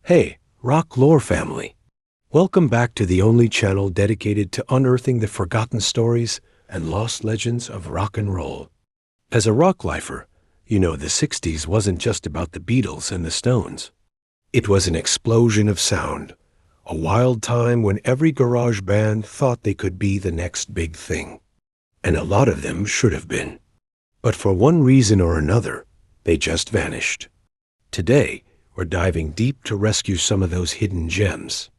Hey, rock lore family. Welcome back to the only channel dedicated to unearthing the forgotten stories and lost legends of rock and roll. As a rock lifer, you know the 60s wasn't just about the Beatles and the Stones. It was an explosion of sound, a wild time when every garage band thought they could be the next big thing. And a lot of them should have been. But for one reason or another, they just vanished. Today, we're diving deep to rescue some of those hidden gems.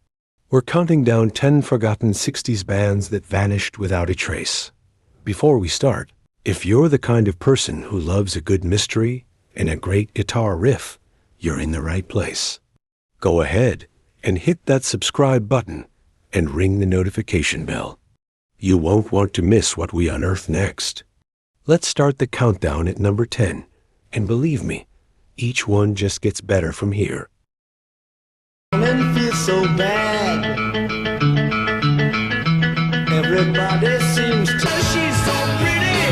We're counting down 10 forgotten 60s bands that vanished without a trace. Before we start, if you're the kind of person who loves a good mystery and a great guitar riff, you're in the right place. Go ahead and hit that subscribe button and ring the notification bell. You won't want to miss what we unearth next. Let's start the countdown at number 10, and believe me, each one just gets better from here. And feel so bad. Everybody seems to. She's so pretty.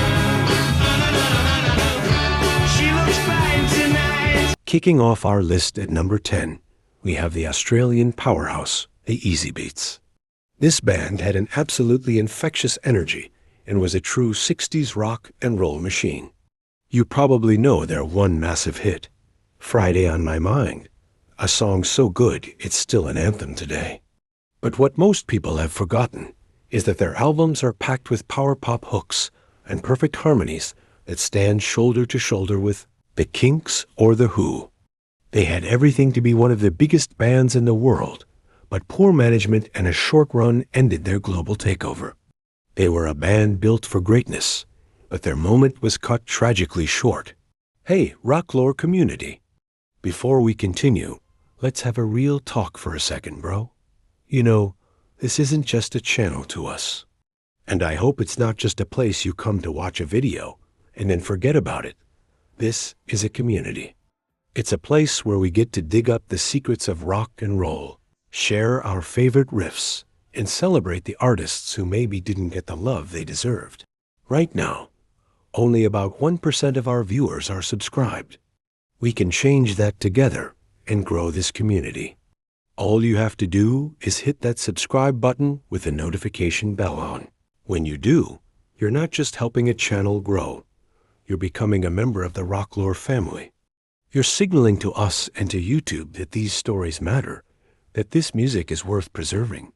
She looks fine tonight. Kicking off our list at number 10, we have the Australian powerhouse, the Easybeats. This band had an absolutely infectious energy and was a true 60s rock and roll machine. You probably know their one massive hit, Friday on My Mind, a song so good it's still an anthem today. But what most people have forgotten is that their albums are packed with power pop hooks and perfect harmonies that stand shoulder to shoulder with the Kinks or the Who. They had everything to be one of the biggest bands in the world, but poor management and a short run ended their global takeover. They were a band built for greatness, but their moment was cut tragically short. Hey, rock lore community. Before we continue, let's have a real talk for a second, bro. You know, this isn't just a channel to us. And I hope it's not just a place you come to watch a video and then forget about it. This is a community. It's a place where we get to dig up the secrets of rock and roll, share our favorite riffs, and celebrate the artists who maybe didn't get the love they deserved. Right now, only about 1% of our viewers are subscribed. We can change that together and grow this community. All you have to do is hit that subscribe button with the notification bell on. When you do, you're not just helping a channel grow. You're becoming a member of the Rock Lore family. You're signaling to us and to YouTube that these stories matter, that this music is worth preserving,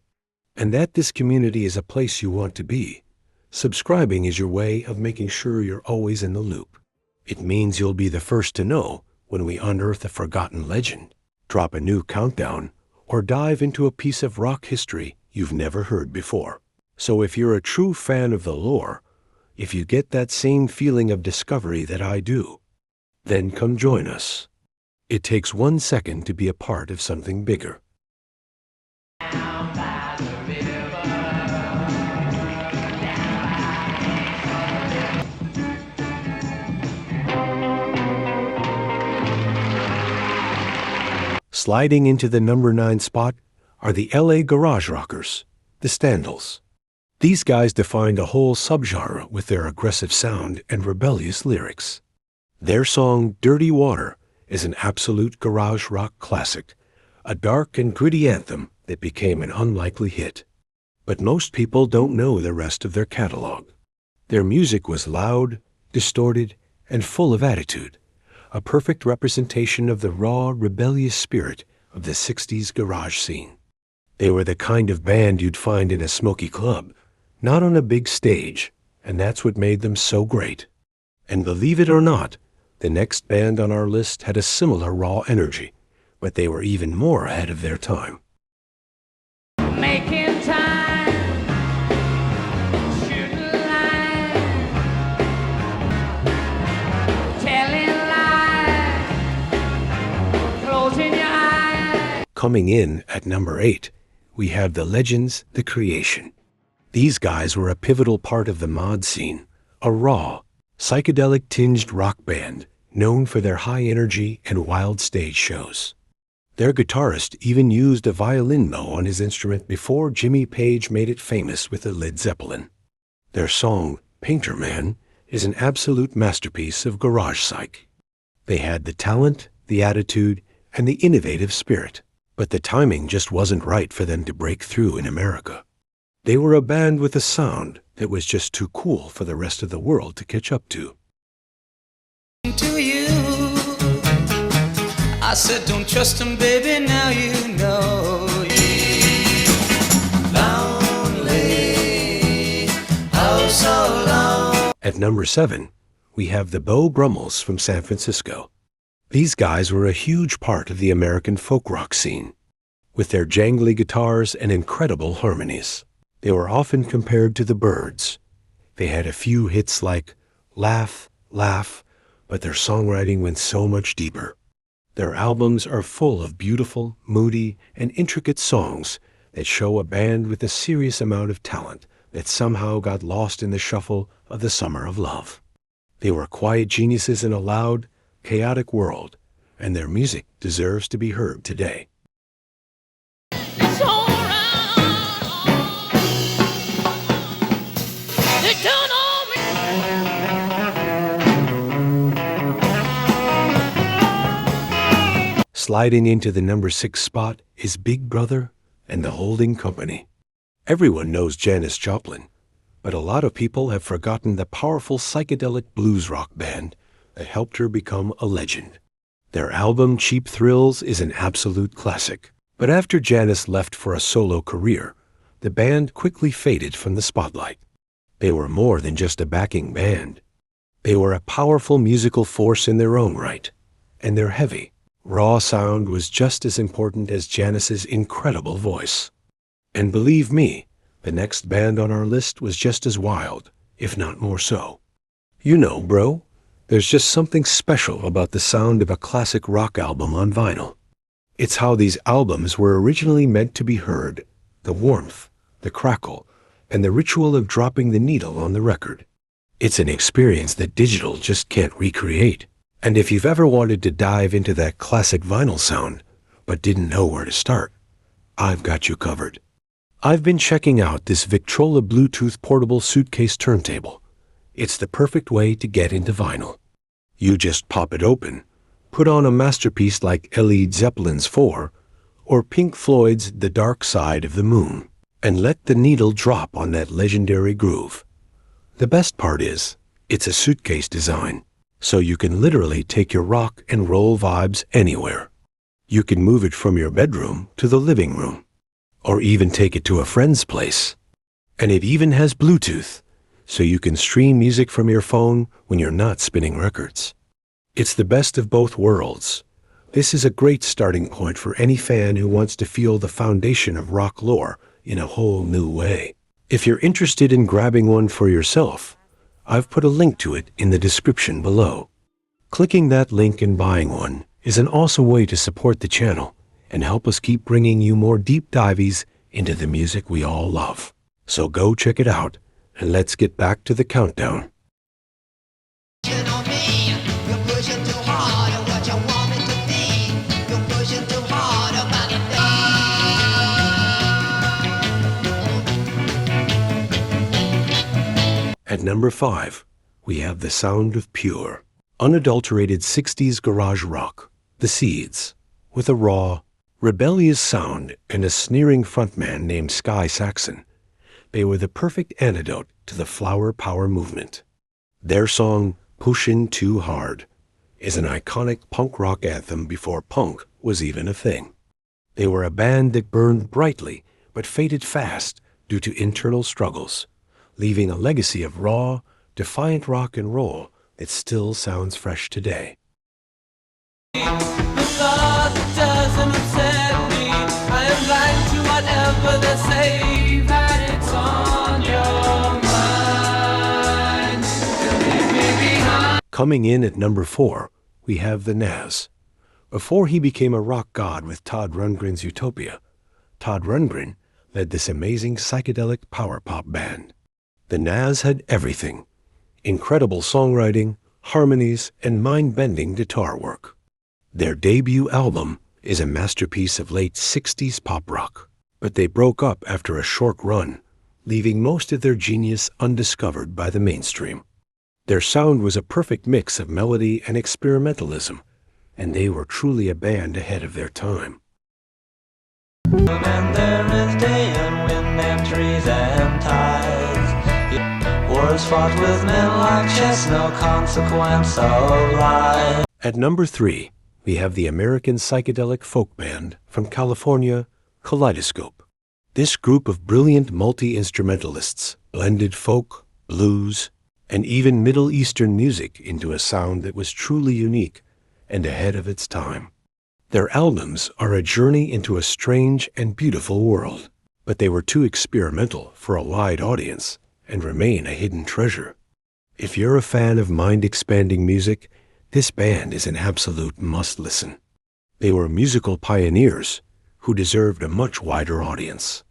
and that this community is a place you want to be. Subscribing is your way of making sure you're always in the loop. It means you'll be the first to know when we unearth a forgotten legend, drop a new countdown, or dive into a piece of rock history you've never heard before. So if you're a true fan of the lore, if you get that same feeling of discovery that I do, then come join us. It takes 1 second to be a part of something bigger. Sliding into the number 9 spot are the LA garage rockers, the Standals. These guys defined a whole subgenre with their aggressive sound and rebellious lyrics. Their song Dirty Water is an absolute garage rock classic, a dark and gritty anthem that became an unlikely hit. But most people don't know the rest of their catalog. Their music was loud, distorted, and full of attitude, a perfect representation of the raw, rebellious spirit of the 60s garage scene. They were the kind of band you'd find in a smoky club, not on a big stage, and that's what made them so great. And believe it or not, the next band on our list had a similar raw energy, but they were even more ahead of their time. Making time, shooting line, telling lies, closing your eyes. Coming in at number 8, we have the legends, The Creation. These guys were a pivotal part of the mod scene, a raw, psychedelic-tinged rock band known for their high energy and wild stage shows. Their guitarist even used a violin bow on his instrument before Jimmy Page made it famous with the Led Zeppelin. Their song, Painter Man, is an absolute masterpiece of garage psych. They had the talent, the attitude, and the innovative spirit. But the timing just wasn't right for them to break through in America. They were a band with a sound that was just too cool for the rest of the world to catch up to. To you, I said, don't trust him, baby, now you know. Lonely, oh so long. At number 7, we have the Brummels from San Francisco. These guys were a huge part of the American folk rock scene. With their jangly guitars and incredible harmonies, they were often compared to the Byrds. They had a few hits like Laugh, Laugh, but their songwriting went so much deeper. Their albums are full of beautiful, moody, and intricate songs that show a band with a serious amount of talent that somehow got lost in the shuffle of the summer of love. They were quiet geniuses in a loud, chaotic world, and their music deserves to be heard today. It's all right. They turn on me. Sliding into the number 6 spot is Big Brother and the Holding Company. Everyone knows Janis Joplin, but a lot of people have forgotten the powerful psychedelic blues rock band that helped her become a legend. Their album Cheap Thrills is an absolute classic. But after Janis left for a solo career, the band quickly faded from the spotlight. They were more than just a backing band. They were a powerful musical force in their own right, and their heavy, raw sound was just as important as Janis's incredible voice. And believe me, the next band on our list was just as wild, if not more so. You know, bro, there's just something special about the sound of a classic rock album on vinyl. It's how these albums were originally meant to be heard, the warmth, the crackle, and the ritual of dropping the needle on the record. It's an experience that digital just can't recreate. And if you've ever wanted to dive into that classic vinyl sound, but didn't know where to start, I've got you covered. I've been checking out this Victrola Bluetooth portable suitcase turntable. It's the perfect way to get into vinyl. You just pop it open, put on a masterpiece like Led Zeppelin's 4 or Pink Floyd's The Dark Side of the Moon, and let the needle drop on that legendary groove. The best part is, it's a suitcase design, so you can literally take your rock and roll vibes anywhere. You can move it from your bedroom to the living room, or even take it to a friend's place. And it even has Bluetooth, so you can stream music from your phone when you're not spinning records. It's the best of both worlds. This is a great starting point for any fan who wants to feel the foundation of rock lore in a whole new way. If you're interested in grabbing one for yourself, I've put a link to it in the description below. Clicking that link and buying one is an awesome way to support the channel and help us keep bringing you more deep dives into the music we all love. So go check it out, and let's get back to the countdown. At number 5, we have the sound of pure, unadulterated 60s garage rock, The Seeds, with a raw, rebellious sound and a sneering frontman named Sky Saxon. They were the perfect antidote to the flower power movement. Their song, Pushin' Too Hard, is an iconic punk rock anthem before punk was even a thing. They were a band that burned brightly but faded fast due to internal struggles, leaving a legacy of raw, defiant rock and roll that still sounds fresh today. The thought doesn't upset me. I am blind to whatever they say, that it's on your mind. Leave me behind. Coming in at number 4, we have the Nas. Before he became a rock god with Todd Rundgren's Utopia, Todd Rundgren led this amazing psychedelic power pop band. The Nas had everything: incredible songwriting, harmonies, and mind-bending guitar work. Their debut album is a masterpiece of late 60s pop rock, but they broke up after a short run, leaving most of their genius undiscovered by the mainstream. Their sound was a perfect mix of melody and experimentalism, and they were truly a band ahead of their time. And there is day and wind and trees and tides. Wars fought with men like chess, no consequence of lies. At number 3, we have the American psychedelic folk band from California, Kaleidoscope. This group of brilliant multi-instrumentalists blended folk, blues, and even Middle Eastern music into a sound that was truly unique and ahead of its time. Their albums are a journey into a strange and beautiful world, but they were too experimental for a wide audience and remain a hidden treasure. If you're a fan of mind-expanding music, this band is an absolute must-listen. They were musical pioneers who deserved a much wider audience.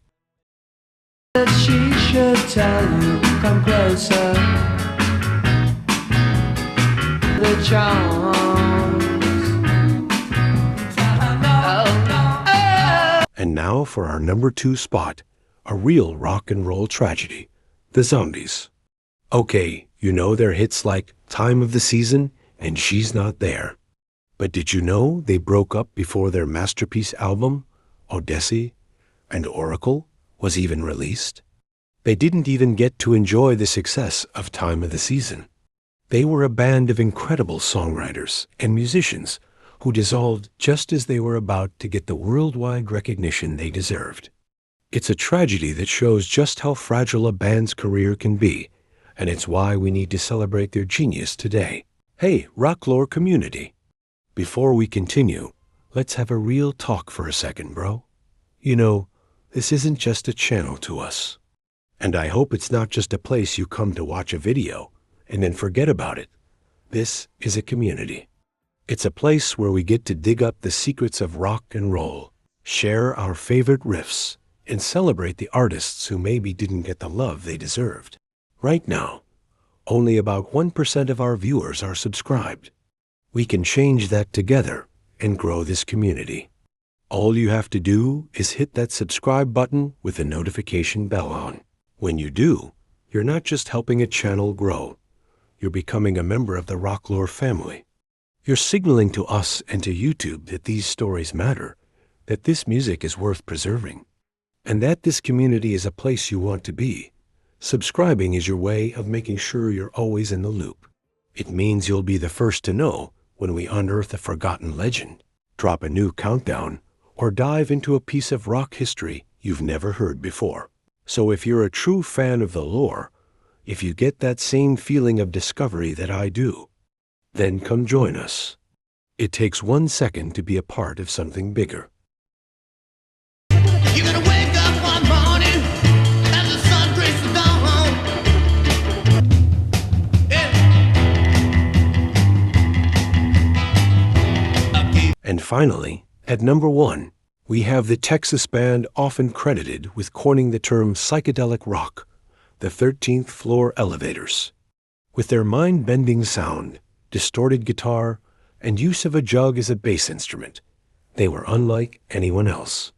That she should tell you, come closer. The charms. And now for our number 2 spot, a real rock and roll tragedy, the Zombies. Okay, you know their hits like Time of the Season and She's Not There. But did you know they broke up before their masterpiece album, Odyssey and Oracle, was even released? They didn't even get to enjoy the success of Time of the Season. They were a band of incredible songwriters and musicians who dissolved just as they were about to get the worldwide recognition they deserved. It's a tragedy that shows just how fragile a band's career can be, and it's why we need to celebrate their genius today. Hey, Rocklore community! Before we continue, let's have a real talk for a second, bro. You know, this isn't just a channel to us. And I hope it's not just a place you come to watch a video and then forget about it. This is a community. It's a place where we get to dig up the secrets of rock and roll, share our favorite riffs, and celebrate the artists who maybe didn't get the love they deserved. Right now, only about 1% of our viewers are subscribed. We can change that together and grow this community. All you have to do is hit that subscribe button with the notification bell on. When you do, you're not just helping a channel grow, you're becoming a member of the Rocklore family. You're signaling to us and to YouTube that these stories matter, that this music is worth preserving, and that this community is a place you want to be. Subscribing is your way of making sure you're always in the loop. It means you'll be the first to know when we unearth a forgotten legend, drop a new countdown, or dive into a piece of rock history you've never heard before. So if you're a true fan of the lore, if you get that same feeling of discovery that I do, then come join us. It takes 1 second to be a part of something bigger. You're gonna wake up one morning as the sun breaks the dawn. Yeah. And finally, at number 1, we have the Texas band often credited with coining the term psychedelic rock, the 13th Floor Elevators. With their mind-bending sound, distorted guitar, and use of a jug as a bass instrument, they were unlike anyone else.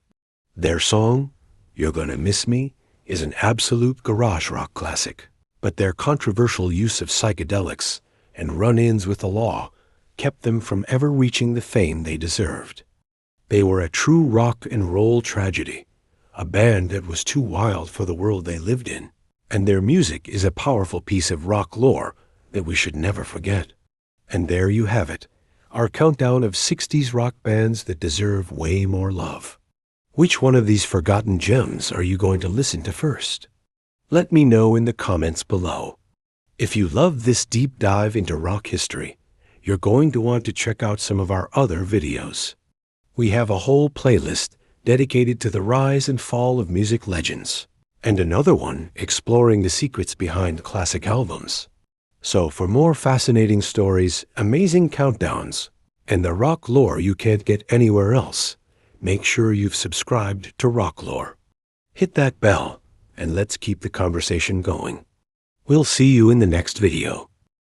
Their song, You're Gonna Miss Me, is an absolute garage rock classic, but their controversial use of psychedelics and run-ins with the law kept them from ever reaching the fame they deserved. They were a true rock and roll tragedy, a band that was too wild for the world they lived in, and their music is a powerful piece of rock lore that we should never forget. And there you have it, our countdown of 60s rock bands that deserve way more love. Which one of these forgotten gems are you going to listen to first? Let me know in the comments below. If you love this deep dive into rock history, you're going to want to check out some of our other videos. We have a whole playlist dedicated to the rise and fall of music legends, and another one exploring the secrets behind classic albums. So for more fascinating stories, amazing countdowns, and the rock lore you can't get anywhere else, make sure you've subscribed to Rocklore. Hit that bell, and let's keep the conversation going. We'll see you in the next video.